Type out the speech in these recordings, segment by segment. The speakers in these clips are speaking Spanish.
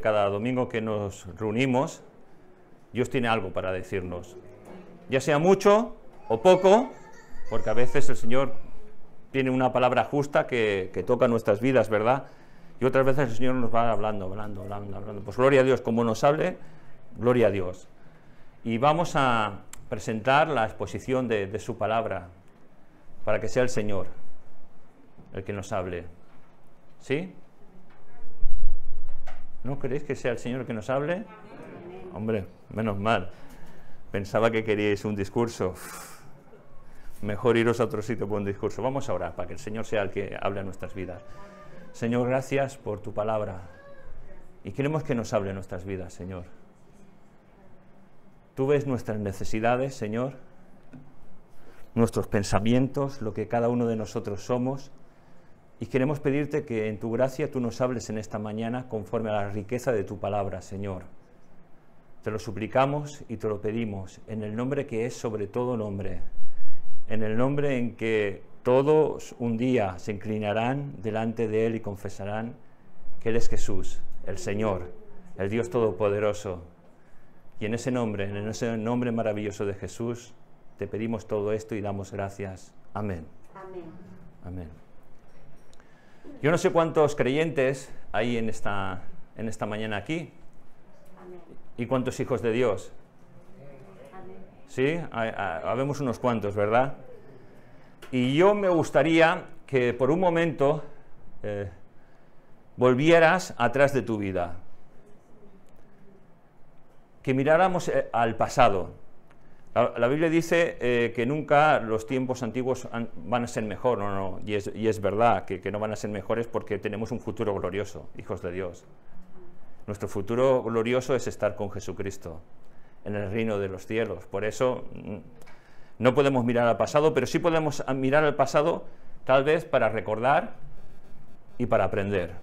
cada domingo que nos reunimos, Dios tiene algo para decirnos. Ya sea mucho o poco, porque a veces el Señor tiene una palabra justa que toca nuestras vidas, ¿verdad? Y otras veces el Señor nos va hablando. Pues gloria a Dios, como nos hable, gloria a Dios. Y vamos a presentar la exposición de su palabra, para que sea el Señor el que nos hable. ¿Sí? ¿No queréis que sea el Señor el que nos hable? Hombre, menos mal. Pensaba que queríais un discurso. Mejor iros a otro sitio por un discurso. Vamos a orar para que el Señor sea el que hable a nuestras vidas. Señor, gracias por tu palabra. Y queremos que nos hable en nuestras vidas, Señor. Tú ves nuestras necesidades, Señor, nuestros pensamientos, lo que cada uno de nosotros somos. Y queremos pedirte que en tu gracia tú nos hables en esta mañana conforme a la riqueza de tu palabra, Señor. Te lo suplicamos y te lo pedimos en el nombre que es sobre todo nombre, en el nombre en que todos un día se inclinarán delante de Él y confesarán que Él es Jesús, el Señor, el Dios Todopoderoso. Y en ese nombre maravilloso de Jesús, te pedimos todo esto y damos gracias. Amén. Amén. Amén. Yo no sé cuántos creyentes hay en esta mañana aquí. Amén. ¿Y cuántos hijos de Dios? Amén. Sí, habemos unos cuantos, ¿verdad? Y yo me gustaría que por un momento volvieras atrás de tu vida, que miráramos al pasado. La Biblia dice que nunca los tiempos antiguos van a ser mejor, no, y es verdad que no van a ser mejores porque tenemos un futuro glorioso, hijos de Dios. Nuestro futuro glorioso es estar con Jesucristo en el reino de los cielos. Por eso no podemos mirar al pasado, pero sí podemos mirar al pasado tal vez para recordar y para aprender.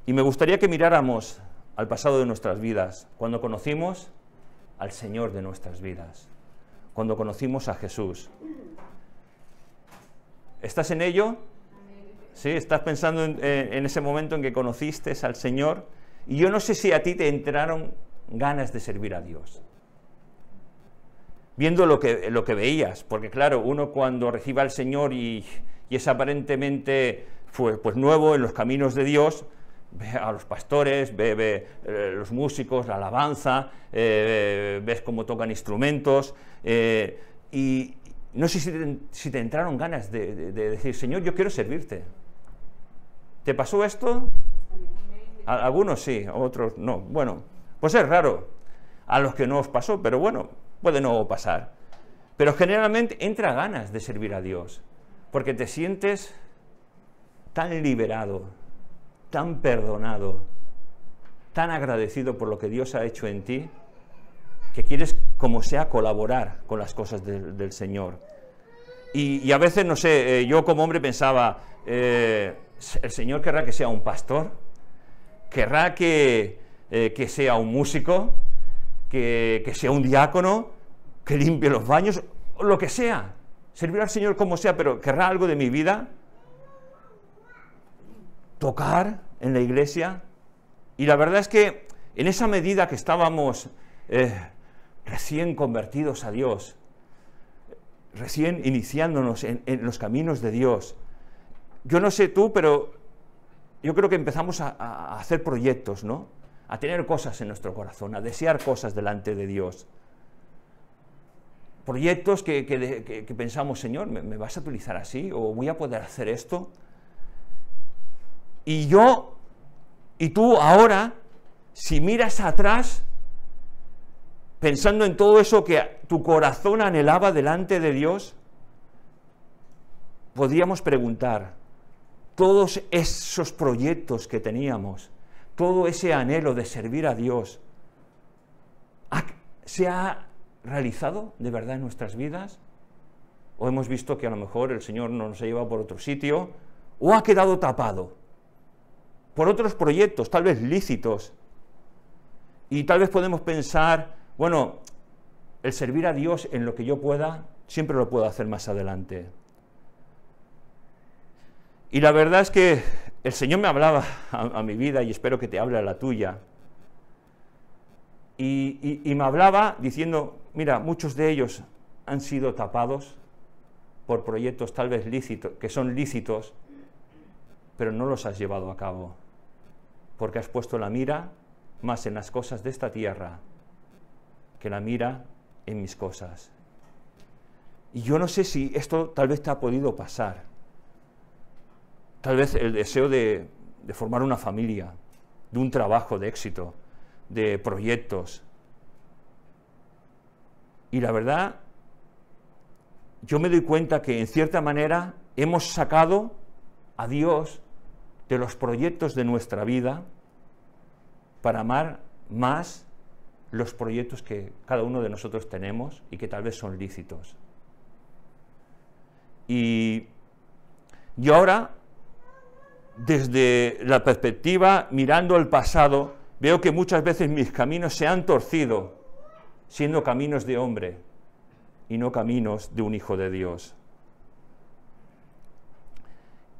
Y me gustaría que miráramos al pasado de nuestras vidas, cuando conocimos al Señor de nuestras vidas, cuando conocimos a Jesús. ¿Estás en ello? ¿Sí? ¿Estás pensando en ese momento en que conociste al Señor? Y yo no sé si a ti te entraron ganas de servir a Dios, viendo lo que veías, porque claro, uno cuando recibe al Señor y es aparentemente pues nuevo en los caminos de Dios, ve a los pastores, ve los músicos, la alabanza, ves cómo tocan instrumentos, y no sé si te entraron ganas de decir, Señor, yo quiero servirte. ¿Te pasó esto? A algunos sí, a otros no. Bueno, pues es raro a los que no os pasó, pero bueno, puede no pasar. Pero generalmente entra ganas de servir a Dios, porque te sientes tan liberado, tan perdonado, tan agradecido por lo que Dios ha hecho en ti, que quieres, como sea, colaborar con las cosas del Señor. Y a veces, no sé, yo como hombre pensaba, el Señor querrá que sea un pastor, querrá que sea un músico, que sea un diácono, que limpie los baños, lo que sea, servir al Señor como sea, pero querrá algo de mi vida, tocar en la iglesia. Y la verdad es que en esa medida que estábamos recién convertidos a Dios, recién iniciándonos en los caminos de Dios, yo no sé tú, pero yo creo que empezamos a hacer proyectos, ¿no? A tener cosas en nuestro corazón, a desear cosas delante de Dios. Proyectos que pensamos, Señor, ¿me vas a utilizar así? ¿O voy a poder hacer esto? Y yo y tú ahora, si miras atrás, pensando en todo eso que tu corazón anhelaba delante de Dios, podríamos preguntar, todos esos proyectos que teníamos, todo ese anhelo de servir a Dios, ¿se ha realizado de verdad en nuestras vidas? ¿O hemos visto que a lo mejor el Señor nos ha llevado por otro sitio? ¿O ha quedado tapado por otros proyectos, tal vez lícitos? Y tal vez podemos pensar, bueno, el servir a Dios en lo que yo pueda, siempre lo puedo hacer más adelante. Y la verdad es que el Señor me hablaba a mi vida, y espero que te hable a la tuya, y me hablaba diciendo, mira, muchos de ellos han sido tapados por proyectos tal vez lícitos, que son lícitos, pero no los has llevado a cabo, porque has puesto la mira más en las cosas de esta tierra que la mira en mis cosas. Y yo no sé si esto tal vez te ha podido pasar. Tal vez el deseo de formar una familia, de un trabajo de éxito, de proyectos. Y la verdad, yo me doy cuenta que en cierta manera hemos sacado a Dios de los proyectos de nuestra vida para amar más los proyectos que cada uno de nosotros tenemos y que tal vez son lícitos. Y yo ahora, desde la perspectiva, mirando el pasado, veo que muchas veces mis caminos se han torcido, siendo caminos de hombre y no caminos de un hijo de Dios.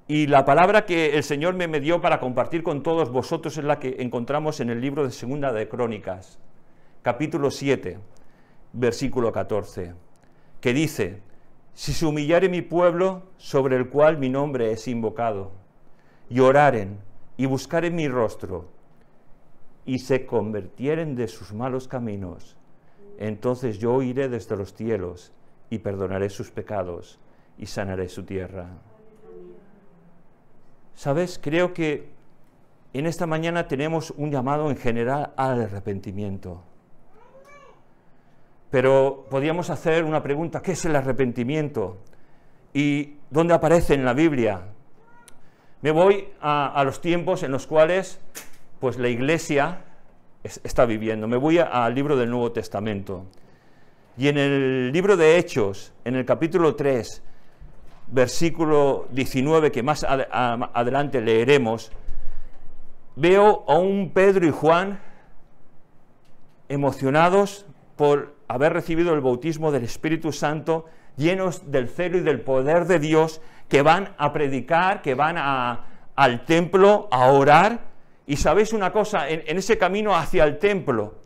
Y la palabra que el Señor me dio para compartir con todos vosotros es la que encontramos en el libro de Segunda de Crónicas, capítulo 7, versículo 14, que dice: si se humillare mi pueblo, sobre el cual mi nombre es invocado, y oraren y buscaren mi rostro, y se convirtieren de sus malos caminos, entonces yo oiré desde los cielos y perdonaré sus pecados y sanaré su tierra. ¿Sabes? Creo que en esta mañana tenemos un llamado en general al arrepentimiento. Pero podríamos hacer una pregunta: ¿qué es el arrepentimiento? ¿Y dónde aparece en la Biblia? Me voy a los tiempos en los cuales pues, la Iglesia está viviendo. Me voy al libro del Nuevo Testamento. Y en el libro de Hechos, en el capítulo 3, versículo 19, que más adelante leeremos, veo a un Pedro y Juan emocionados por haber recibido el bautismo del Espíritu Santo, llenos del celo y del poder de Dios, que van a predicar, que van al templo a orar. Y sabéis una cosa, en ese camino hacia el templo,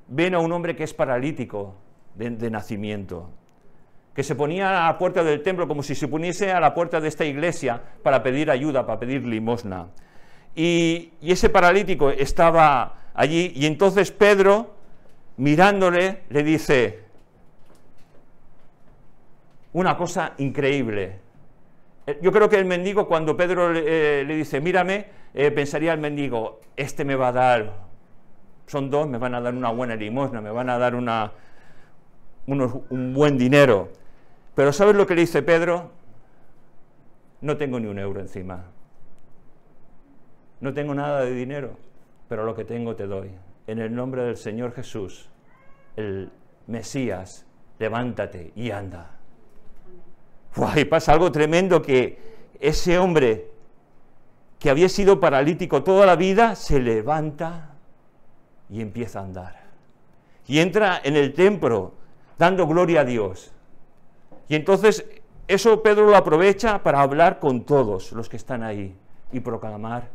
ven a un hombre que es paralítico de nacimiento, que se ponía a la puerta del templo como si se poniese a la puerta de esta iglesia para pedir ayuda, para pedir limosna. Y ese paralítico estaba allí, y entonces Pedro, mirándole, le dice una cosa increíble. Yo creo que el mendigo, cuando Pedro le dice, mírame, pensaría el mendigo, este me va a dar, son dos, me van a dar una buena limosna, me van a dar un buen dinero. Pero ¿sabes lo que le dice Pedro? No tengo ni un euro encima. No tengo nada de dinero, pero lo que tengo te doy. En el nombre del Señor Jesús, el Mesías, levántate y anda. Y pasa algo tremendo, que ese hombre que había sido paralítico toda la vida se levanta y empieza a andar. Y entra en el templo dando gloria a Dios. Y entonces eso Pedro lo aprovecha para hablar con todos los que están ahí y proclamar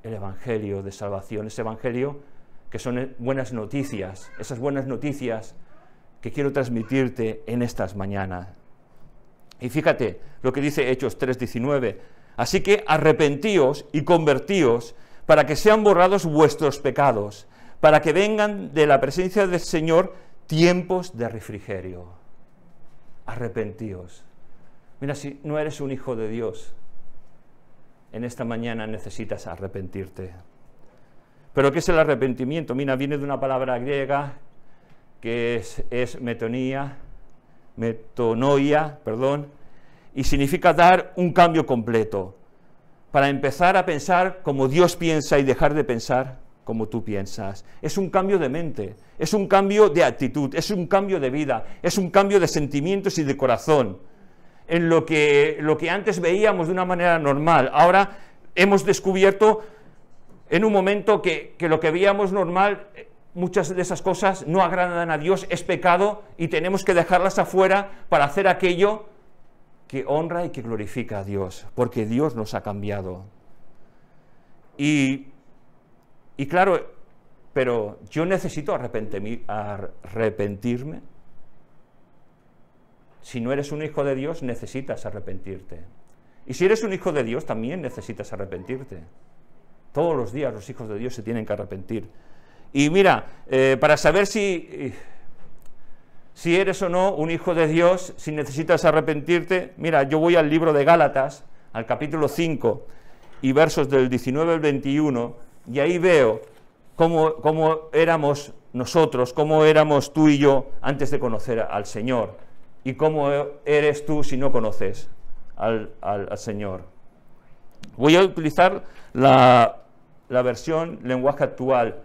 el Evangelio de salvación, ese Evangelio que son buenas noticias, esas buenas noticias que quiero transmitirte en estas mañanas. Y fíjate lo que dice Hechos 3:19, así que arrepentíos y convertíos para que sean borrados vuestros pecados, para que vengan de la presencia del Señor tiempos de refrigerio. Arrepentíos. Mira, si no eres un hijo de Dios, en esta mañana necesitas arrepentirte. ¿Pero qué es el arrepentimiento? Mira, viene de una palabra griega que es metonoia, y significa dar un cambio completo, para empezar a pensar como Dios piensa y dejar de pensar como tú piensas. Es un cambio de mente, es un cambio de actitud, es un cambio de vida, es un cambio de sentimientos y de corazón. En lo que antes veíamos de una manera normal, ahora hemos descubierto en un momento que lo que veíamos normal, muchas de esas cosas no agradan a Dios, es pecado y tenemos que dejarlas afuera para hacer aquello que honra y que glorifica a Dios, porque Dios nos ha cambiado. Y claro, pero yo necesito arrepentirme. Si no eres un hijo de Dios, necesitas arrepentirte. Y si eres un hijo de Dios, también necesitas arrepentirte. Todos los días los hijos de Dios se tienen que arrepentir. Y mira, para saber si eres o no un hijo de Dios, si necesitas arrepentirte, mira, yo voy al libro de Gálatas, al capítulo 5, y versos del 19 al 21, y ahí veo cómo éramos nosotros, cómo éramos tú y yo antes de conocer al Señor, y cómo eres tú si no conoces al Señor. Voy a utilizar la versión lenguaje actual,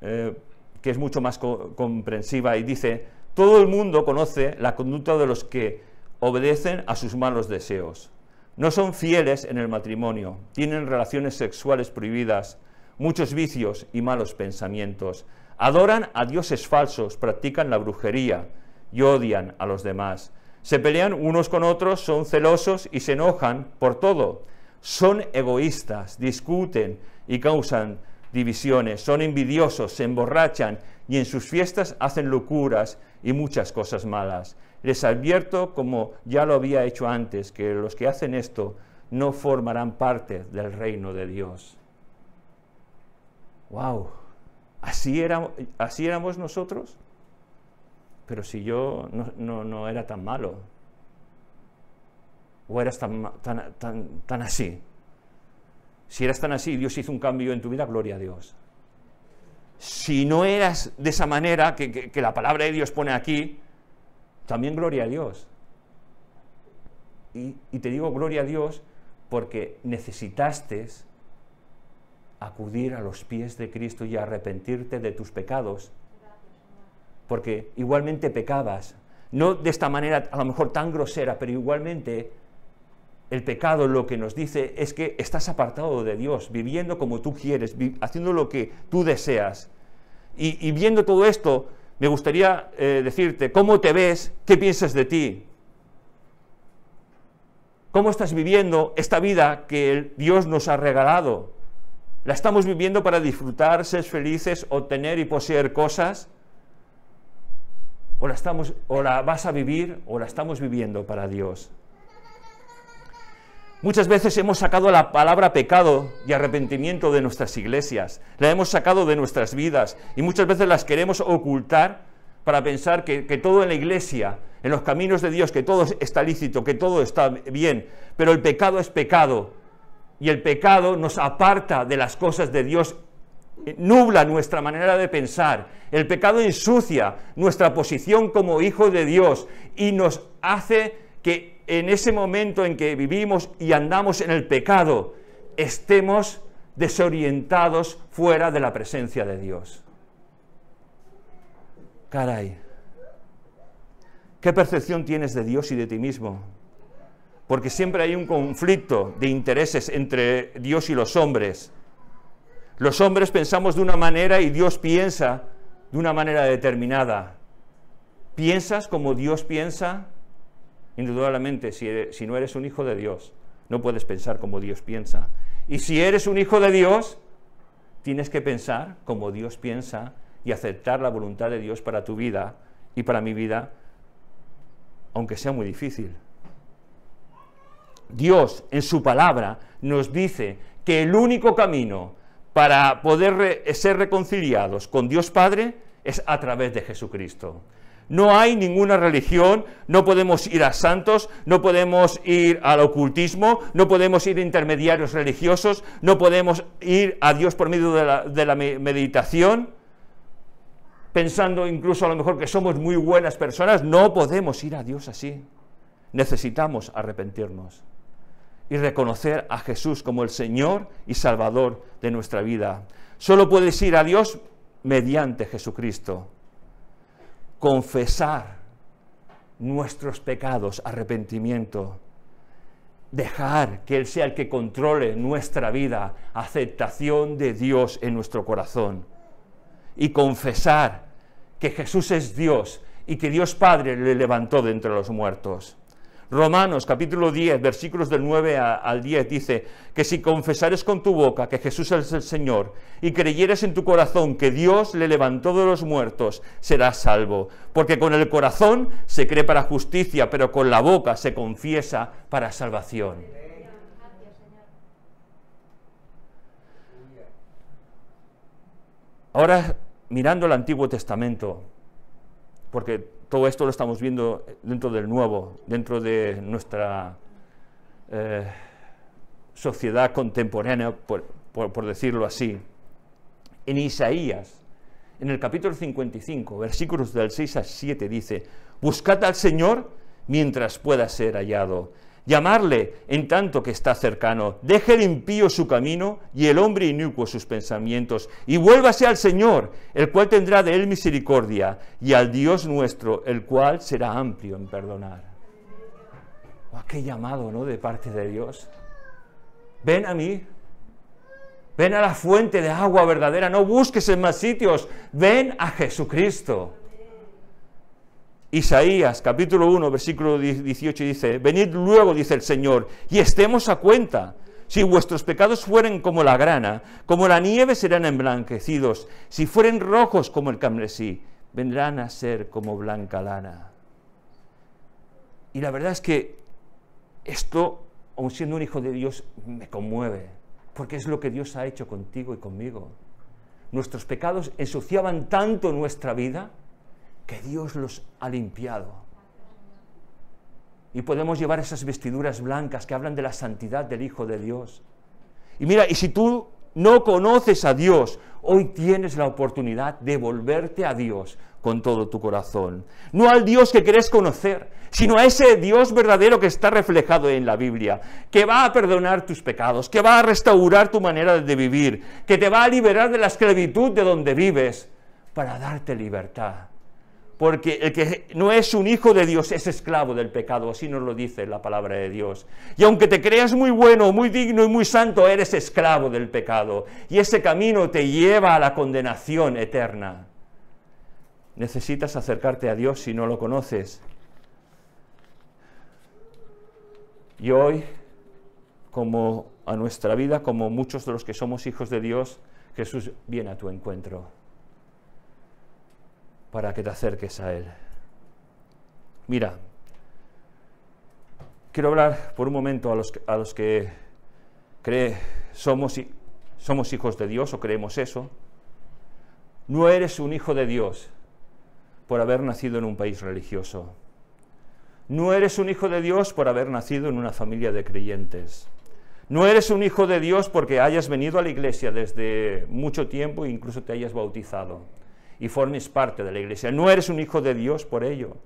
que es mucho más comprensiva, y dice: todo el mundo conoce la conducta de los que obedecen a sus malos deseos. No son fieles en el matrimonio, tienen relaciones sexuales prohibidas, muchos vicios y malos pensamientos. Adoran a dioses falsos, practican la brujería y odian a los demás. Se pelean unos con otros, son celosos y se enojan por todo. Son egoístas, discuten y causan divisiones, son envidiosos, se emborrachan y en sus fiestas hacen locuras y muchas cosas malas. Les advierto, como ya lo había hecho antes, que los que hacen esto no formarán parte del reino de Dios. ¡Wow! ¿Así éramos nosotros? Pero si yo no era tan malo, o eras tan así. Si eras tan así, Dios hizo un cambio en tu vida, gloria a Dios. Si no eras de esa manera que la palabra de Dios pone aquí, también gloria a Dios. Y te digo gloria a Dios porque necesitaste acudir a los pies de Cristo y arrepentirte de tus pecados, porque igualmente pecabas, no de esta manera a lo mejor tan grosera, pero igualmente el pecado lo que nos dice es que estás apartado de Dios, viviendo como tú quieres, haciendo lo que tú deseas. Y viendo todo esto, me gustaría decirte, ¿cómo te ves? ¿Qué piensas de ti? ¿Cómo estás viviendo esta vida que Dios nos ha regalado? ¿La estamos viviendo para disfrutar, ser felices, obtener y poseer cosas? ¿O la vas a vivir o la estamos viviendo para Dios? Muchas veces hemos sacado la palabra pecado y arrepentimiento de nuestras iglesias, la hemos sacado de nuestras vidas y muchas veces las queremos ocultar para pensar que todo en la iglesia, en los caminos de Dios, que todo está lícito, que todo está bien, pero el pecado es pecado y el pecado nos aparta de las cosas de Dios, nubla nuestra manera de pensar, el pecado ensucia nuestra posición como hijos de Dios y nos hace que en ese momento en que vivimos y andamos en el pecado, estemos desorientados fuera de la presencia de Dios. Caray, ¿qué percepción tienes de Dios y de ti mismo? Porque siempre hay un conflicto de intereses entre Dios y los hombres. Los hombres pensamos de una manera y Dios piensa de una manera determinada. ¿Piensas como Dios piensa? Indudablemente, si no eres un hijo de Dios, no puedes pensar como Dios piensa. Y si eres un hijo de Dios, tienes que pensar como Dios piensa y aceptar la voluntad de Dios para tu vida y para mi vida, aunque sea muy difícil. Dios, en su palabra, nos dice que el único camino para poder ser reconciliados con Dios Padre es a través de Jesucristo. No hay ninguna religión, no podemos ir a santos, no podemos ir al ocultismo, no podemos ir a intermediarios religiosos, no podemos ir a Dios por medio de la meditación, pensando incluso a lo mejor que somos muy buenas personas. No podemos ir a Dios así. Necesitamos arrepentirnos y reconocer a Jesús como el Señor y Salvador de nuestra vida. Solo puedes ir a Dios mediante Jesucristo. Confesar nuestros pecados, arrepentimiento, dejar que Él sea el que controle nuestra vida, aceptación de Dios en nuestro corazón y confesar que Jesús es Dios y que Dios Padre le levantó de entre los muertos. Romanos capítulo 10, versículos del 9 al 10 dice que si confesares con tu boca que Jesús es el Señor y creyeres en tu corazón que Dios le levantó de los muertos, serás salvo. Porque con el corazón se cree para justicia, pero con la boca se confiesa para salvación. Ahora, mirando el Antiguo Testamento, porque todo esto lo estamos viendo dentro del Nuevo, dentro de nuestra sociedad contemporánea, por decirlo así. En Isaías, en el capítulo 55, versículos del 6 al 7, dice: buscad al Señor mientras pueda ser hallado, llamarle en tanto que está cercano, deje el impío su camino y el hombre inicuo sus pensamientos, y vuélvase al Señor, el cual tendrá de él misericordia, y al Dios nuestro, el cual será amplio en perdonar. ¡Oh, qué llamado!, ¿no?, de parte de Dios. Ven a mí, ven a la fuente de agua verdadera, no busques en más sitios, ven a Jesucristo. Isaías, capítulo 1, versículo 18 dice: venid luego, dice el Señor, y estemos a cuenta. Si vuestros pecados fueren como la grana, como la nieve serán emblanquecidos. Si fueren rojos como el carmesí, vendrán a ser como blanca lana. Y la verdad es que esto, aun siendo un hijo de Dios, me conmueve, porque es lo que Dios ha hecho contigo y conmigo. Nuestros pecados ensuciaban tanto nuestra vida que Dios los ha limpiado. Y podemos llevar esas vestiduras blancas que hablan de la santidad del Hijo de Dios. Y mira, y si tú no conoces a Dios, hoy tienes la oportunidad de volverte a Dios con todo tu corazón. No al Dios que querés conocer, sino a ese Dios verdadero que está reflejado en la Biblia, que va a perdonar tus pecados, que va a restaurar tu manera de vivir, que te va a liberar de la esclavitud de donde vives, para darte libertad. Porque el que no es un hijo de Dios es esclavo del pecado, así nos lo dice la palabra de Dios. Y aunque te creas muy bueno, muy digno y muy santo, eres esclavo del pecado. Y ese camino te lleva a la condenación eterna. Necesitas acercarte a Dios si no lo conoces. Y hoy, como a nuestra vida, como muchos de los que somos hijos de Dios, Jesús viene a tu encuentro, para que te acerques a Él. Mira, quiero hablar por un momento a los que somos hijos de Dios o creemos eso. No eres un hijo de Dios por haber nacido en un país religioso. No eres un hijo de Dios por haber nacido en una familia de creyentes. No eres un hijo de Dios porque hayas venido a la iglesia desde mucho tiempo e incluso te hayas bautizado y formes parte de la iglesia. No eres un hijo de Dios por ello.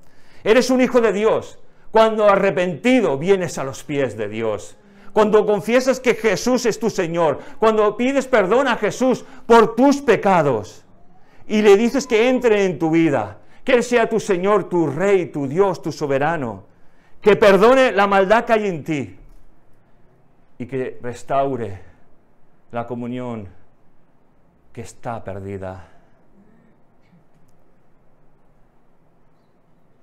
Eres un hijo de Dios cuando arrepentido vienes a los pies de Dios, cuando confiesas que Jesús es tu Señor, cuando pides perdón a Jesús por tus pecados y le dices que entre en tu vida, que Él sea tu Señor, tu Rey, tu Dios, tu soberano, que perdone la maldad que hay en ti y que restaure la comunión que está perdida.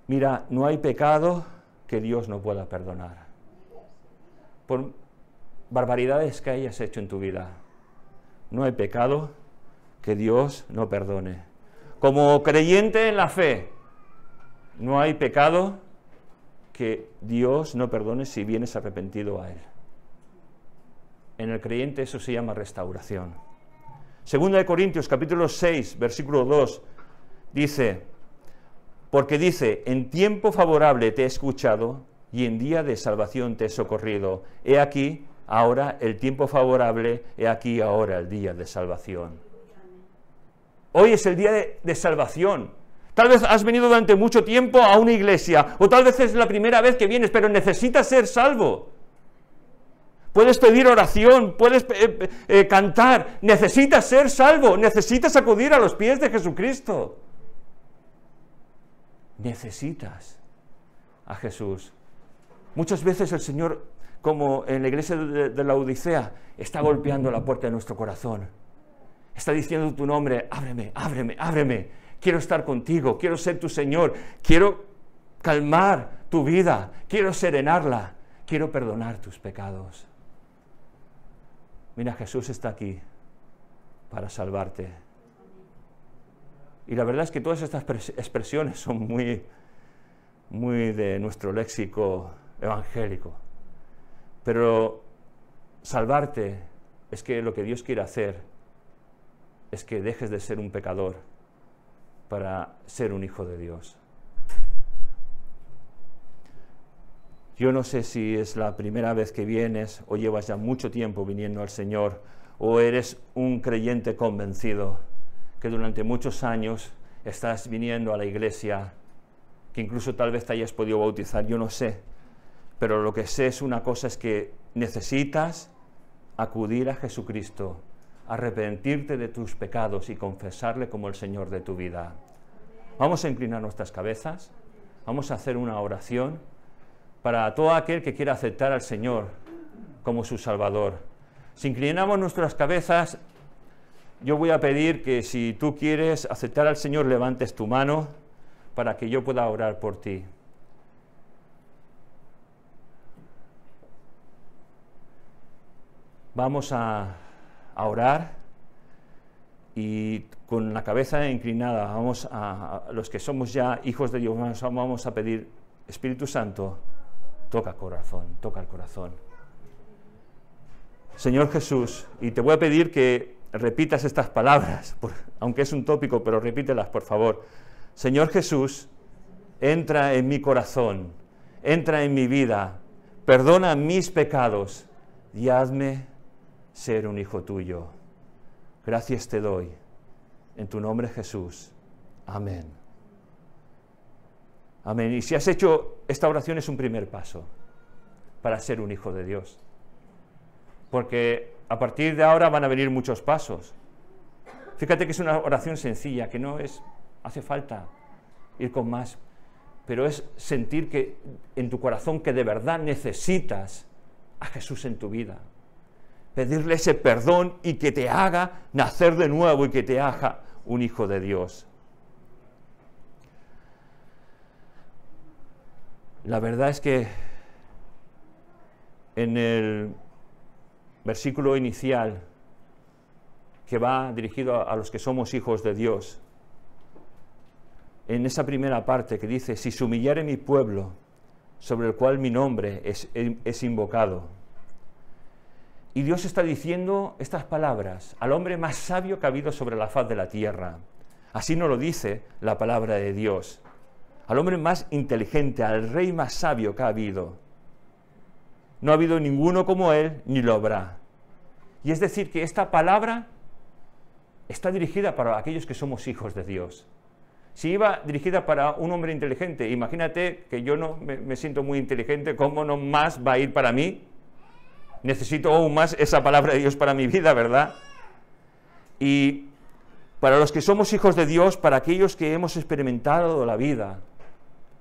Mira, no hay pecado que Dios no pueda perdonar, por barbaridades que hayas hecho en tu vida. No hay pecado que Dios no perdone. Como creyente en la fe, no hay pecado que Dios no perdone si vienes arrepentido a Él. En el creyente eso se llama restauración. Segunda de Corintios, capítulo 6, versículo 2, dice... Porque dice, en tiempo favorable te he escuchado y en día de salvación te he socorrido. He aquí ahora el tiempo favorable, he aquí ahora el día de salvación. Hoy es el día de salvación. Tal vez has venido durante mucho tiempo a una iglesia, o tal vez es la primera vez que vienes, pero necesitas ser salvo. Puedes pedir oración, puedes cantar, necesitas ser salvo, necesitas acudir a los pies de Jesucristo. Necesitas a Jesús. Muchas veces el Señor, como en la iglesia de la Odisea, está golpeando la puerta de nuestro corazón. Está diciendo tu nombre, ábreme, ábreme, ábreme. Quiero estar contigo, quiero ser tu Señor, quiero calmar tu vida, quiero serenarla, quiero perdonar tus pecados. Mira, Jesús está aquí para salvarte. Y la verdad es que todas estas expresiones son muy de nuestro léxico evangélico. Pero salvarte es que lo que Dios quiere hacer es que dejes de ser un pecador para ser un hijo de Dios. Yo no sé si es la primera vez que vienes o llevas ya mucho tiempo viniendo al Señor, o eres un creyente convencido que durante muchos años estás viniendo a la iglesia, que incluso tal vez te hayas podido bautizar, yo no sé. Pero lo que sé es una cosa, es que necesitas acudir a Jesucristo, arrepentirte de tus pecados y confesarle como el Señor de tu vida. Vamos a inclinar nuestras cabezas, vamos a hacer una oración para todo aquel que quiera aceptar al Señor como su Salvador. Si inclinamos nuestras cabezas, yo voy a pedir que si tú quieres aceptar al Señor, levantes tu mano para que yo pueda orar por ti. Vamos a orar y con la cabeza inclinada, vamos a los que somos ya hijos de Dios, vamos a pedir, Espíritu Santo, toca el corazón. Señor Jesús, y te voy a pedir que repitas estas palabras, aunque es un tópico, pero repítelas, por favor. Señor Jesús, entra en mi corazón, entra en mi vida, perdona mis pecados y hazme ser un hijo tuyo. Gracias te doy, en tu nombre Jesús. Amén. Amén. Y si has hecho esta oración, es un primer paso para ser un hijo de Dios. Porque a partir de ahora van a venir muchos pasos. Fíjate que es una oración sencilla, que no hace falta ir con más, pero es sentir que en tu corazón que de verdad necesitas a Jesús en tu vida. Pedirle ese perdón y que te haga nacer de nuevo y que te haga un hijo de Dios. La verdad es que en el versículo inicial, que va dirigido a los que somos hijos de Dios, en esa primera parte que dice, si se humillare mi pueblo, sobre el cual mi nombre es invocado. Y Dios está diciendo estas palabras al hombre más sabio que ha habido sobre la faz de la tierra. Así nos lo dice la palabra de Dios. Al hombre más inteligente, al rey más sabio que ha habido. No ha habido ninguno como él, ni lo habrá. Y es decir, que esta palabra está dirigida para aquellos que somos hijos de Dios. Si iba dirigida para un hombre inteligente, imagínate que yo no me siento muy inteligente, ¿cómo no más va a ir para mí? Necesito aún más esa palabra de Dios para mi vida, ¿verdad? Y para los que somos hijos de Dios, para aquellos que hemos experimentado la vida,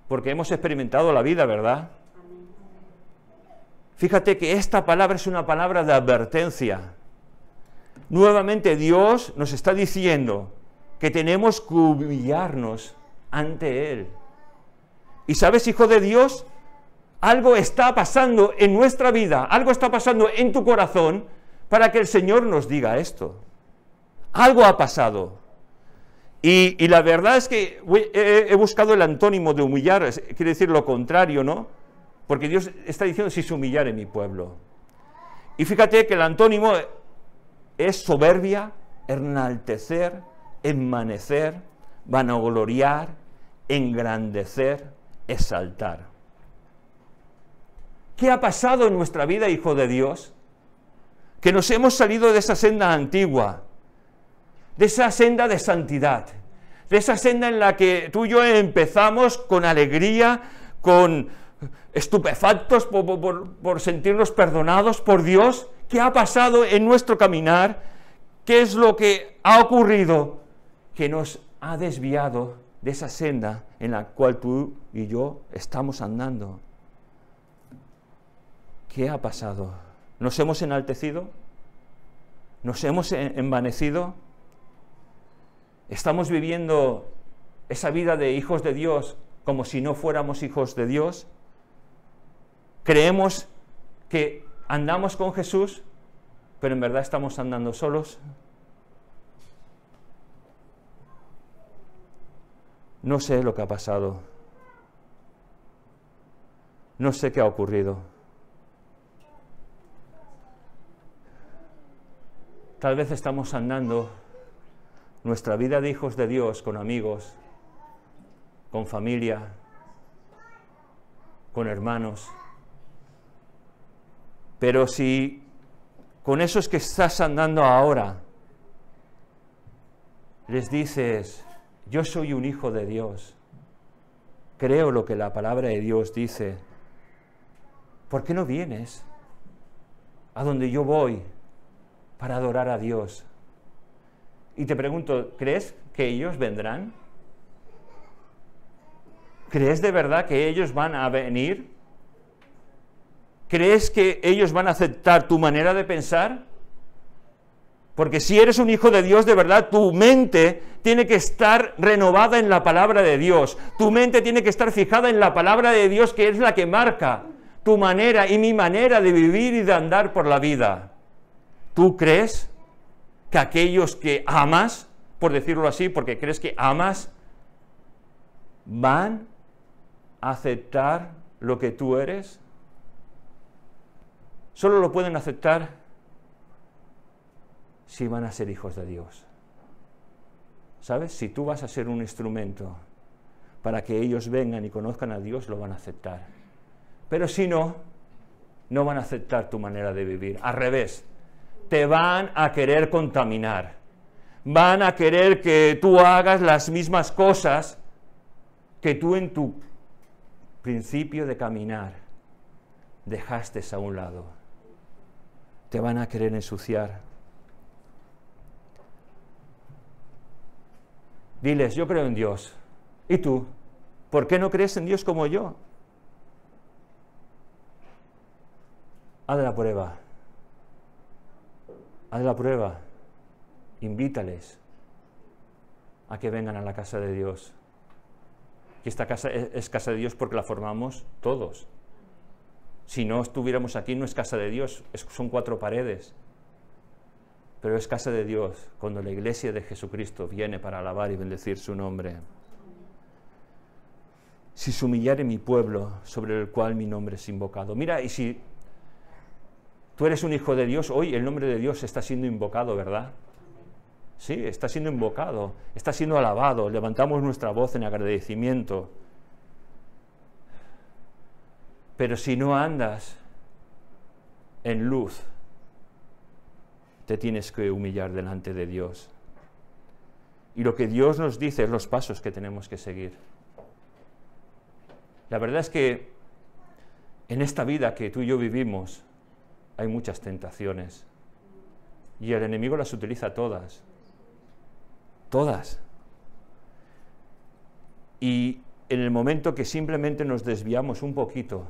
porque hemos experimentado la vida, ¿verdad? Fíjate que esta palabra es una palabra de advertencia. Nuevamente Dios nos está diciendo que tenemos que humillarnos ante Él. Y ¿sabes, hijo de Dios? Algo está pasando en nuestra vida, algo está pasando en tu corazón para que el Señor nos diga esto. Algo ha pasado. Y la verdad es que he buscado el antónimo de humillar, quiere decir lo contrario, ¿no? Porque Dios está diciendo, si se humillare mi pueblo. Y fíjate que el antónimo es soberbia, enaltecer, enmanecer, vanagloriar, engrandecer, exaltar. ¿Qué ha pasado en nuestra vida, hijo de Dios? Que nos hemos salido de esa senda antigua, de esa senda de santidad, de esa senda en la que tú y yo empezamos con alegría, con estupefactos por sentirnos perdonados por Dios. ¿Qué ha pasado en nuestro caminar? ¿Qué es lo que ha ocurrido? Que nos ha desviado de esa senda en la cual tú y yo estamos andando. ¿Qué ha pasado? ¿Nos hemos enaltecido? ¿Nos hemos envanecido? ¿Estamos viviendo esa vida de hijos de Dios como si no fuéramos hijos de Dios? Creemos que andamos con Jesús, pero en verdad estamos andando solos. No sé lo que ha pasado. No sé qué ha ocurrido. Tal vez estamos andando nuestra vida de hijos de Dios con amigos, con familia, con hermanos. Pero si con esos que estás andando ahora les dices, yo soy un hijo de Dios, creo lo que la palabra de Dios dice, ¿por qué no vienes a donde yo voy para adorar a Dios? Y te pregunto, ¿crees que ellos vendrán? ¿Crees de verdad que ellos van a venir? ¿Crees que ellos van a aceptar tu manera de pensar? Porque si eres un hijo de Dios, de verdad, tu mente tiene que estar renovada en la palabra de Dios. Tu mente tiene que estar fijada en la palabra de Dios, que es la que marca tu manera y mi manera de vivir y de andar por la vida. ¿Tú crees que aquellos que amas, por decirlo así, porque crees que amas, van a aceptar lo que tú eres? Solo lo pueden aceptar si van a ser hijos de Dios. ¿Sabes? Si tú vas a ser un instrumento para que ellos vengan y conozcan a Dios, lo van a aceptar. Pero si no, no van a aceptar tu manera de vivir. Al revés, te van a querer contaminar. Van a querer que tú hagas las mismas cosas que tú en tu principio de caminar dejaste a un lado. Te van a querer ensuciar. Diles, yo creo en Dios. ¿Y tú? ¿Por qué no crees en Dios como yo? Haz la prueba. Haz la prueba. Invítales a que vengan a la casa de Dios. Que esta casa es casa de Dios porque la formamos todos. Si no estuviéramos aquí, no es casa de Dios, son 4 paredes. Pero es casa de Dios cuando la iglesia de Jesucristo viene para alabar y bendecir su nombre. Si se humillare mi pueblo, sobre el cual mi nombre es invocado. Mira, y si tú eres un hijo de Dios, hoy el nombre de Dios está siendo invocado, ¿verdad? Sí, está siendo invocado, está siendo alabado. Levantamos nuestra voz en agradecimiento. Pero si no andas en luz, te tienes que humillar delante de Dios. Y lo que Dios nos dice es los pasos que tenemos que seguir. La verdad es que en esta vida que tú y yo vivimos hay muchas tentaciones. Y el enemigo las utiliza todas. Todas. Y en el momento que simplemente nos desviamos un poquito,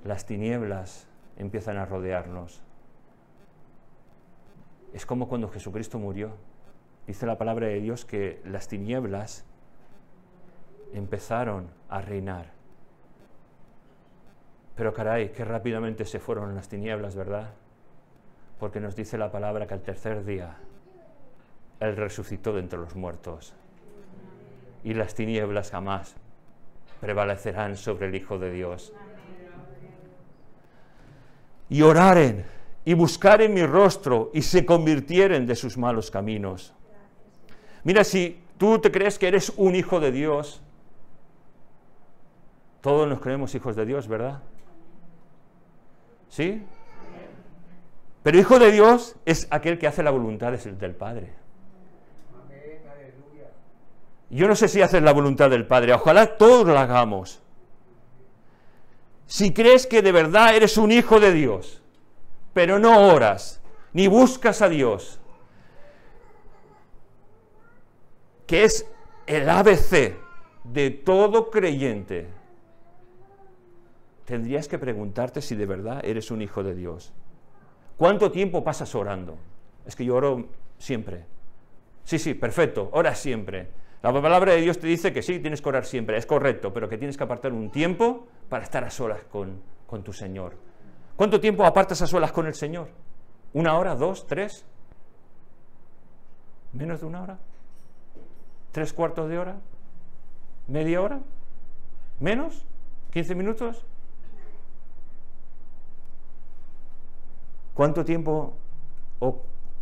las tinieblas empiezan a rodearnos. Es como cuando Jesucristo murió. Dice la palabra de Dios que las tinieblas empezaron a reinar. Pero caray, qué rápidamente se fueron las tinieblas, ¿verdad? Porque nos dice la palabra que al tercer día Él resucitó de entre los muertos. Y las tinieblas jamás prevalecerán sobre el Hijo de Dios. Y oraren y buscaren mi rostro y se convirtieren de sus malos caminos. Mira, si tú te crees que eres un hijo de Dios, todos nos creemos hijos de Dios, ¿verdad? ¿Sí? Pero hijo de Dios es aquel que hace la voluntad del Padre. Yo no sé si haces la voluntad del Padre, ojalá todos la hagamos. Si crees que de verdad eres un hijo de Dios, pero no oras, ni buscas a Dios, que es el ABC de todo creyente, tendrías que preguntarte si de verdad eres un hijo de Dios. ¿Cuánto tiempo pasas orando? Es que yo oro siempre. Sí, perfecto, oras siempre. La palabra de Dios te dice que sí, tienes que orar siempre, es correcto, pero que tienes que apartar un tiempo para estar a solas con tu Señor? ¿Cuánto tiempo apartas a solas con el Señor? ¿1 hora, 2, 3? ¿Menos de 1 hora? ¿3/4 de hora? ¿Media hora? ¿Menos? ¿15 minutos? ¿Cuánto tiempo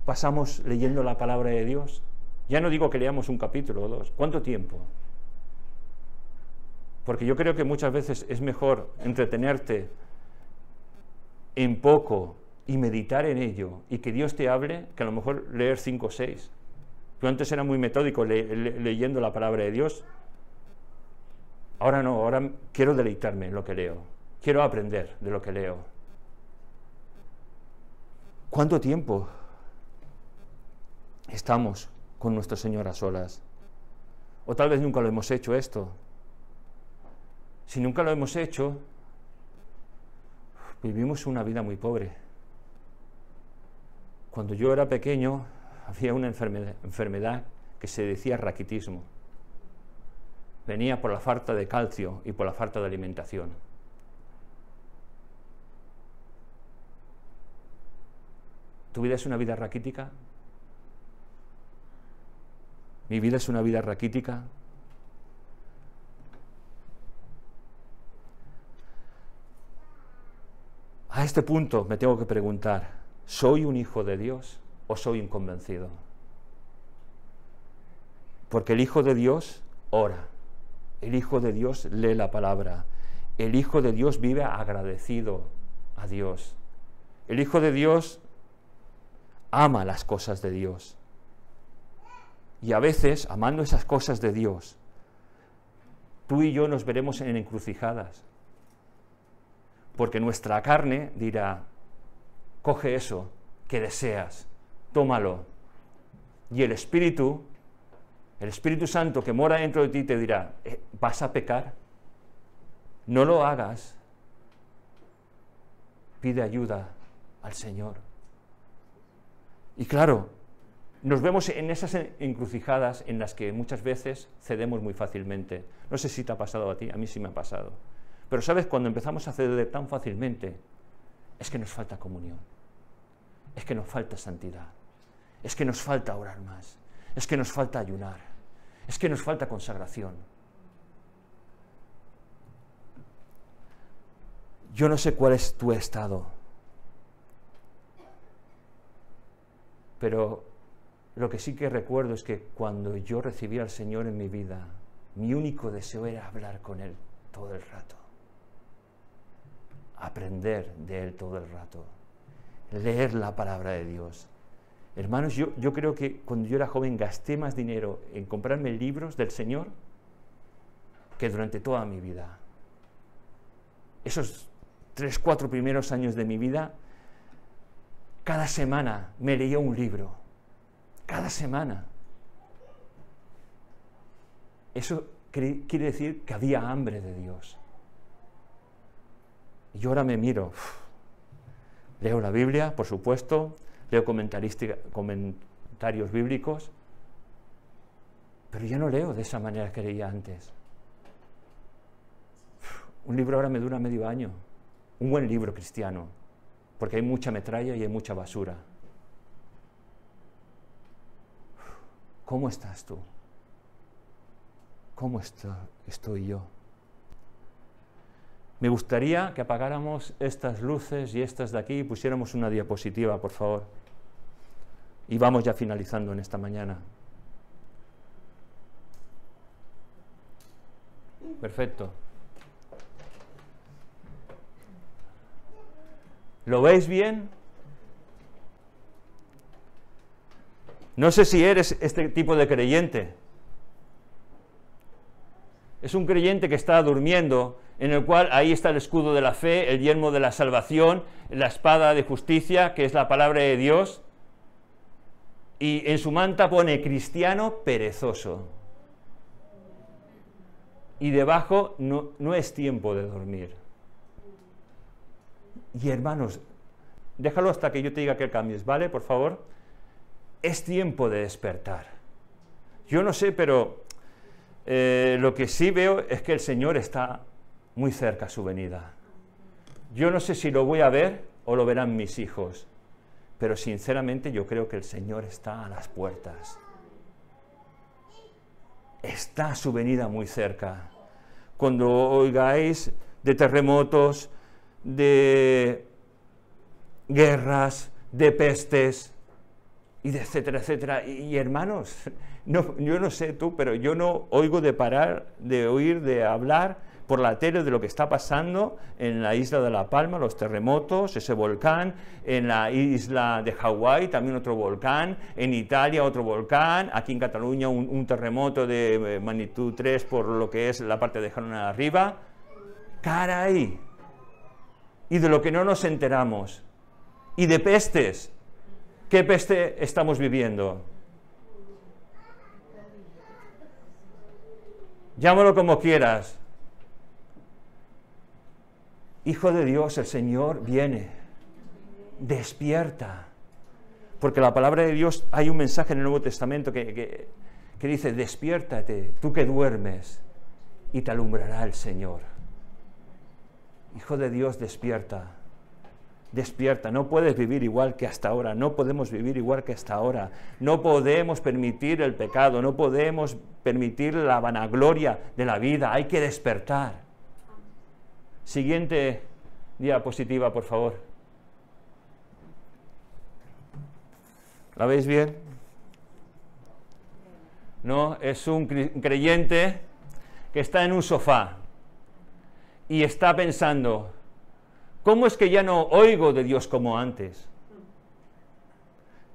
pasamos leyendo la palabra de Dios? Ya no digo que leamos un capítulo o 2. ¿Cuánto tiempo? Porque yo creo que muchas veces es mejor entretenerte en poco y meditar en ello y que Dios te hable, que a lo mejor leer 5 o 6. Yo antes era muy metódico leyendo la palabra de Dios. Ahora no, ahora quiero deleitarme en lo que leo. Quiero aprender de lo que leo. ¿Cuánto tiempo estamos con nuestro Señor a solas? O tal vez nunca lo hemos hecho esto. Si nunca lo hemos hecho, vivimos una vida muy pobre. Cuando yo era pequeño, había una enfermedad que se decía raquitismo. Venía por la falta de calcio y por la falta de alimentación. ¿Tu vida es una vida raquítica? ¿Mi vida es una vida raquítica? A este punto me tengo que preguntar, ¿soy un hijo de Dios o soy un convencido? Porque el Hijo de Dios ora, el Hijo de Dios lee la palabra, el Hijo de Dios vive agradecido a Dios, el Hijo de Dios ama las cosas de Dios. Y a veces, amando esas cosas de Dios, tú y yo nos veremos en encrucijadas. Porque nuestra carne dirá, coge eso que deseas, tómalo. Y el Espíritu Santo que mora dentro de ti te dirá, ¿vas a pecar? No lo hagas. Pide ayuda al Señor. Y claro, nos vemos en esas encrucijadas en las que muchas veces cedemos muy fácilmente. No sé si te ha pasado a ti, a mí sí me ha pasado. Pero ¿sabes? Cuando empezamos a ceder tan fácilmente, es que nos falta comunión, es que nos falta santidad, es que nos falta orar más, es que nos falta ayunar, es que nos falta consagración. Yo no sé cuál es tu estado, pero lo que sí que recuerdo es que cuando yo recibí al Señor en mi vida, mi único deseo era hablar con Él todo el rato, aprender de Él todo el rato, leer la palabra de Dios. Hermanos, yo creo que cuando yo era joven gasté más dinero en comprarme libros del Señor que durante toda mi vida. Esos 3, 4 primeros años de mi vida, cada semana me leía un libro. Cada semana. Eso quiere decir que había hambre de Dios. Y yo ahora me miro. Leo la Biblia, por supuesto, leo comentarios bíblicos, pero ya no leo de esa manera que leía antes. Un libro ahora me dura medio año. Un buen libro cristiano, porque hay mucha metralla y hay mucha basura. ¿Cómo estás tú? ¿Cómo estoy yo? Me gustaría que apagáramos estas luces y estas de aquí y pusiéramos una diapositiva, por favor. Y vamos ya finalizando en esta mañana. Perfecto. ¿Lo veis bien? No sé si eres este tipo de creyente. Es un creyente que está durmiendo, en el cual ahí está el escudo de la fe, el yelmo de la salvación, la espada de justicia, que es la palabra de Dios, y en su manta pone cristiano perezoso. Y debajo no es tiempo de dormir. Y hermanos, déjalo hasta que yo te diga que cambies, ¿vale? Por favor. Es tiempo de despertar. Yo no sé, pero lo que sí veo es que el Señor está muy cerca su venida. Yo no sé si lo voy a ver o lo verán mis hijos, pero sinceramente yo creo que el Señor está a las puertas. Está su venida muy cerca. Cuando oigáis de terremotos, de guerras, de pestes, y de etcétera, etcétera. Y hermanos, yo no sé tú, pero yo no oigo de hablar por la tele de lo que está pasando en la isla de La Palma, los terremotos, ese volcán, en la isla de Hawái también otro volcán, en Italia otro volcán, aquí en Cataluña un terremoto de magnitud 3 por lo que es la parte de Gerona arriba. ¡Caray! Y de lo que no nos enteramos. Y de pestes. ¿Qué peste estamos viviendo? Llámalo como quieras. Hijo de Dios, el Señor viene. Despierta. Porque la palabra de Dios, hay un mensaje en el Nuevo Testamento que dice, despiértate, tú que duermes, y te alumbrará el Señor. Hijo de Dios, despierta. Despierta, no puedes vivir igual que hasta ahora, no podemos vivir igual que hasta ahora, no podemos permitir el pecado, no podemos permitir la vanagloria de la vida, hay que despertar. Siguiente diapositiva, por favor. ¿La veis bien? No, es un creyente que está en un sofá y está pensando, ¿cómo es que ya no oigo de Dios como antes?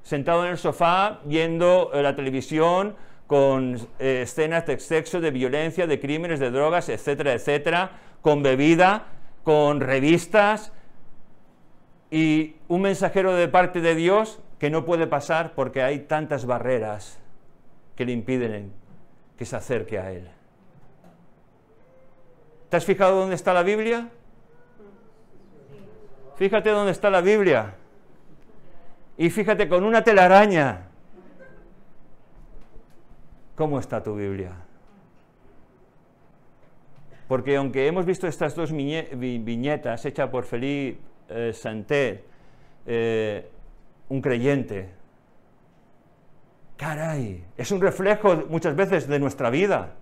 Sentado en el sofá, viendo la televisión, con escenas de sexo, de violencia, de crímenes, de drogas, etcétera, etcétera, con bebida, con revistas, y un mensajero de parte de Dios que no puede pasar porque hay tantas barreras que le impiden que se acerque a Él. ¿Te has fijado dónde está la Biblia? Fíjate dónde está la Biblia. Y fíjate con una telaraña. ¿Cómo está tu Biblia? Porque aunque hemos visto estas dos viñetas hechas por Philippe Santé, un creyente, caray, es un reflejo muchas veces de nuestra vida.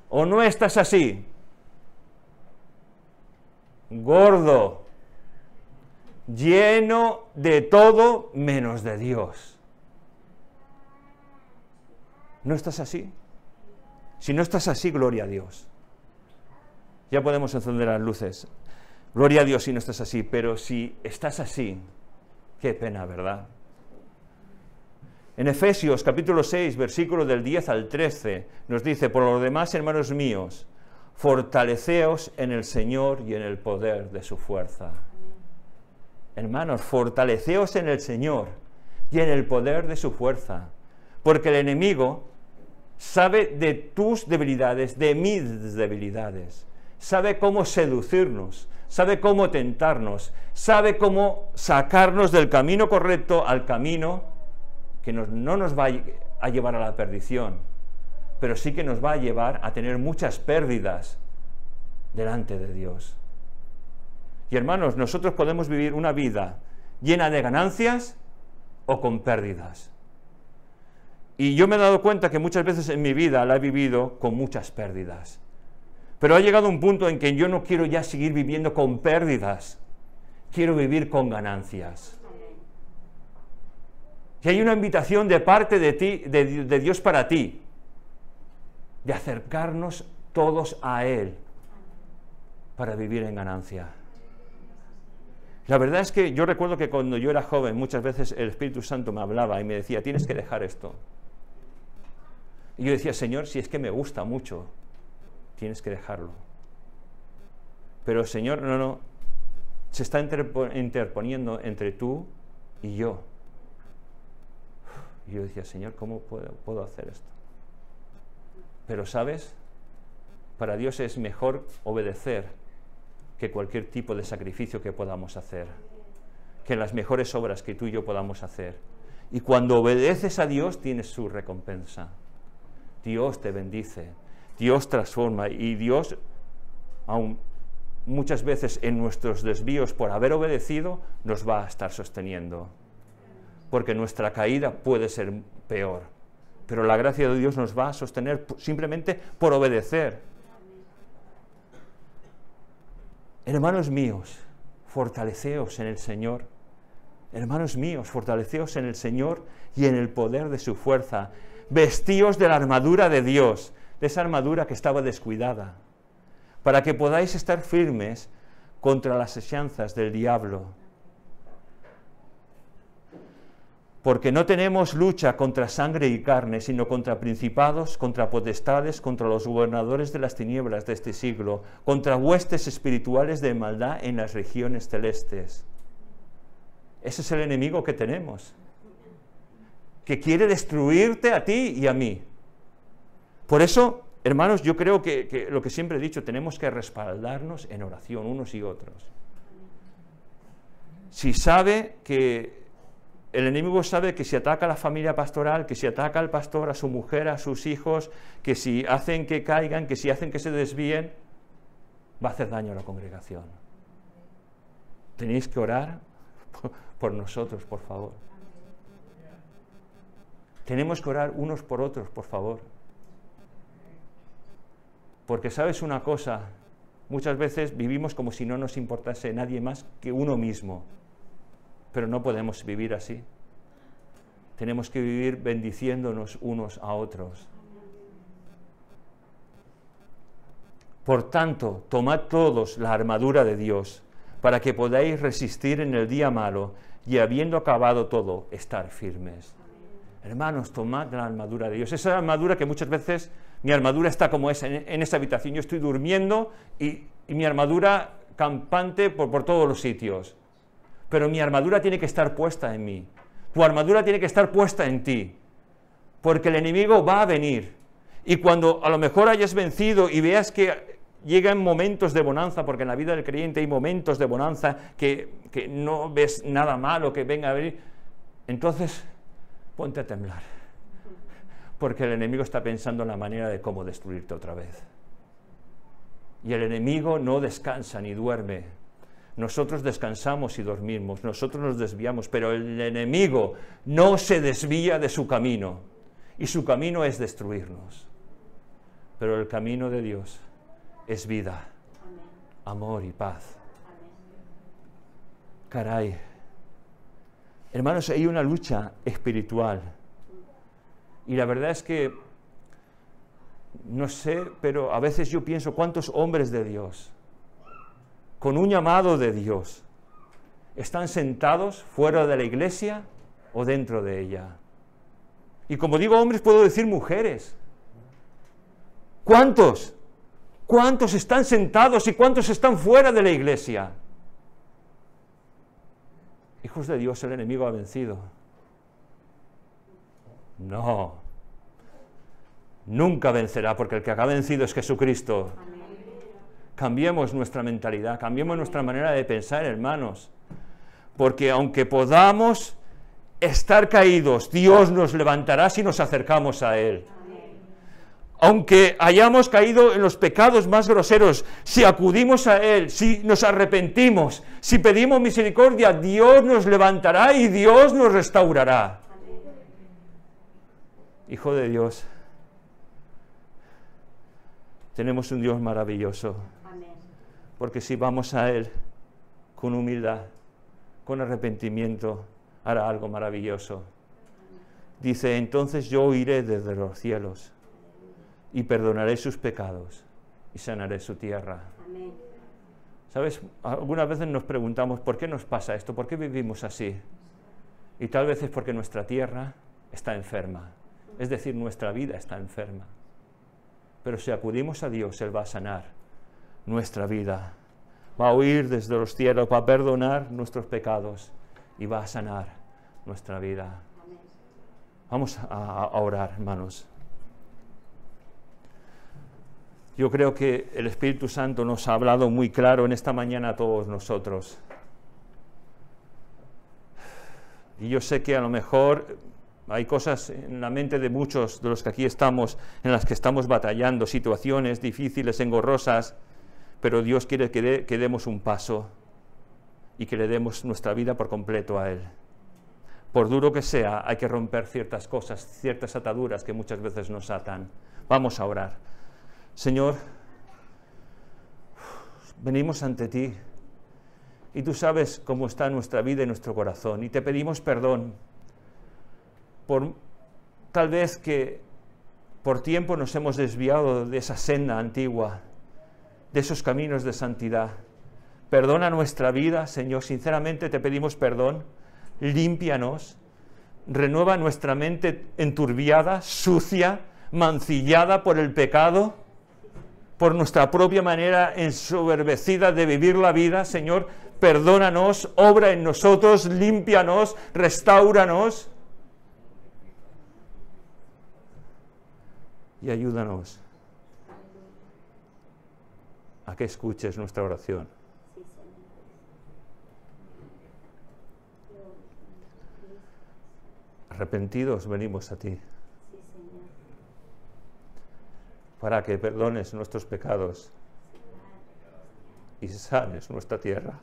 ¿O no estás así? Gordo, lleno de todo menos de Dios. ¿No estás así? Si no estás así, gloria a Dios. Ya podemos encender las luces. Gloria a Dios si no estás así, pero si estás así, qué pena, ¿verdad? En Efesios capítulo 6, versículos del 10 al 13, nos dice, por lo demás, hermanos míos, fortaleceos en el Señor y en el poder de su fuerza. Hermanos, fortaleceos en el Señor y en el poder de su fuerza, porque el enemigo sabe de tus debilidades, de mis debilidades, sabe cómo seducirnos, sabe cómo tentarnos, sabe cómo sacarnos del camino correcto al camino que no nos va a llevar a la perdición, pero sí que nos va a llevar a tener muchas pérdidas delante de Dios. Y hermanos, nosotros podemos vivir una vida llena de ganancias o con pérdidas. Y yo me he dado cuenta que muchas veces en mi vida la he vivido con muchas pérdidas. Pero ha llegado un punto en que yo no quiero ya seguir viviendo con pérdidas, quiero vivir con ganancias. Y hay una invitación de parte de ti, de Dios para ti, de acercarnos todos a Él para vivir en ganancia. La verdad es que yo recuerdo que cuando yo era joven, muchas veces el Espíritu Santo me hablaba y me decía, tienes que dejar esto. Y yo decía, Señor, si es que me gusta mucho, tienes que dejarlo. Pero Señor, no, se está interponiendo entre tú y yo. Y yo decía, Señor, ¿cómo puedo hacer esto? Pero, ¿sabes? Para Dios es mejor obedecer que cualquier tipo de sacrificio que podamos hacer, que las mejores obras que tú y yo podamos hacer. Y cuando obedeces a Dios, tienes su recompensa. Dios te bendice, Dios transforma y Dios aún muchas veces en nuestros desvíos por haber obedecido, nos va a estar sosteniendo. Porque nuestra caída puede ser peor, pero la gracia de Dios nos va a sostener simplemente por obedecer. Hermanos míos, fortaleceos en el Señor. Hermanos míos, fortaleceos en el Señor y en el poder de su fuerza. Vestíos de la armadura de Dios, de esa armadura que estaba descuidada, para que podáis estar firmes contra las asechanzas del diablo. Porque no tenemos lucha contra sangre y carne, sino contra principados, contra potestades, contra los gobernadores de las tinieblas de este siglo, contra huestes espirituales de maldad en las regiones celestes. Ese es el enemigo que tenemos, que quiere destruirte a ti y a mí. Por eso, hermanos, yo creo que lo que siempre he dicho, tenemos que respaldarnos en oración unos y otros. Si sabe que el enemigo sabe que si ataca a la familia pastoral, que si ataca al pastor, a su mujer, a sus hijos, que si hacen que caigan, que si hacen que se desvíen, va a hacer daño a la congregación. Tenéis que orar por nosotros, por favor. Tenemos que orar unos por otros, por favor. Porque sabes una cosa, muchas veces vivimos como si no nos importase nadie más que uno mismo. Pero no podemos vivir así. Tenemos que vivir bendiciéndonos unos a otros. Por tanto, tomad todos la armadura de Dios, para que podáis resistir en el día malo, y habiendo acabado todo, estar firmes. Hermanos, tomad la armadura de Dios. Esa armadura que muchas veces, mi armadura está como es en esa habitación. Yo estoy durmiendo y mi armadura campante por todos los sitios. Pero mi armadura tiene que estar puesta en mí. Tu armadura tiene que estar puesta en ti. Porque el enemigo va a venir. Y cuando a lo mejor hayas vencido y veas que llegan momentos de bonanza, porque en la vida del creyente hay momentos de bonanza que no ves nada malo que venga a venir, entonces ponte a temblar. Porque el enemigo está pensando en la manera de cómo destruirte otra vez. Y el enemigo no descansa ni duerme. Nosotros descansamos y dormimos, nosotros nos desviamos, pero el enemigo no se desvía de su camino, y su camino es destruirnos. Pero el camino de Dios es vida, amor y paz. Caray. Hermanos, hay una lucha espiritual, y la verdad es que, no sé, pero a veces yo pienso cuántos hombres de Dios, con un llamado de Dios, están sentados fuera de la iglesia o dentro de ella. Y como digo hombres, puedo decir mujeres. ¿Cuántos? ¿Cuántos están sentados y cuántos están fuera de la iglesia? Hijos de Dios, el enemigo ha vencido. No. Nunca vencerá, porque el que ha vencido es Jesucristo. Cambiemos nuestra mentalidad, cambiemos nuestra manera de pensar, hermanos, porque aunque podamos estar caídos, Dios nos levantará si nos acercamos a Él. Aunque hayamos caído en los pecados más groseros, si acudimos a Él, si nos arrepentimos, si pedimos misericordia, Dios nos levantará y Dios nos restaurará. Hijo de Dios, tenemos un Dios maravilloso. Porque si vamos a Él con humildad, con arrepentimiento, hará algo maravilloso. Dice, entonces yo oiré desde los cielos y perdonaré sus pecados y sanaré su tierra. Amén. ¿Sabes? Algunas veces nos preguntamos, ¿por qué nos pasa esto? ¿Por qué vivimos así? Y tal vez es porque nuestra tierra está enferma. Es decir, nuestra vida está enferma. Pero si acudimos a Dios, Él va a sanar nuestra vida, va a oír desde los cielos, va a perdonar nuestros pecados y va a sanar nuestra vida. Vamos a orar, hermanos. Yo creo que el Espíritu Santo nos ha hablado muy claro en esta mañana a todos nosotros. Y yo sé que a lo mejor hay cosas en la mente de muchos de los que aquí estamos, en las que estamos batallando, situaciones difíciles, engorrosas. pero Dios quiere que demos un paso y que le demos nuestra vida por completo a Él. Por duro que sea, hay que romper ciertas cosas, ciertas ataduras que muchas veces nos atan. Vamos a orar. Señor, venimos ante ti y tú sabes cómo está nuestra vida y nuestro corazón y te pedimos perdón por tal vez que por tiempo nos hemos desviado de esa senda antigua, de esos caminos de santidad. Perdona nuestra vida, Señor, sinceramente te pedimos perdón, límpianos, renueva nuestra mente enturbiada, sucia, mancillada por el pecado, por nuestra propia manera ensoberbecida de vivir la vida. Señor, perdónanos, obra en nosotros, límpianos, restáuranos y ayúdanos a que escuches nuestra oración. Arrepentidos venimos a ti para que perdones nuestros pecados y sanes nuestra tierra.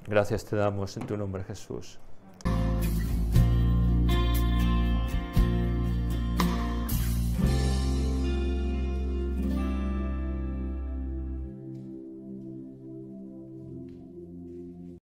Gracias te damos en tu nombre, Jesús.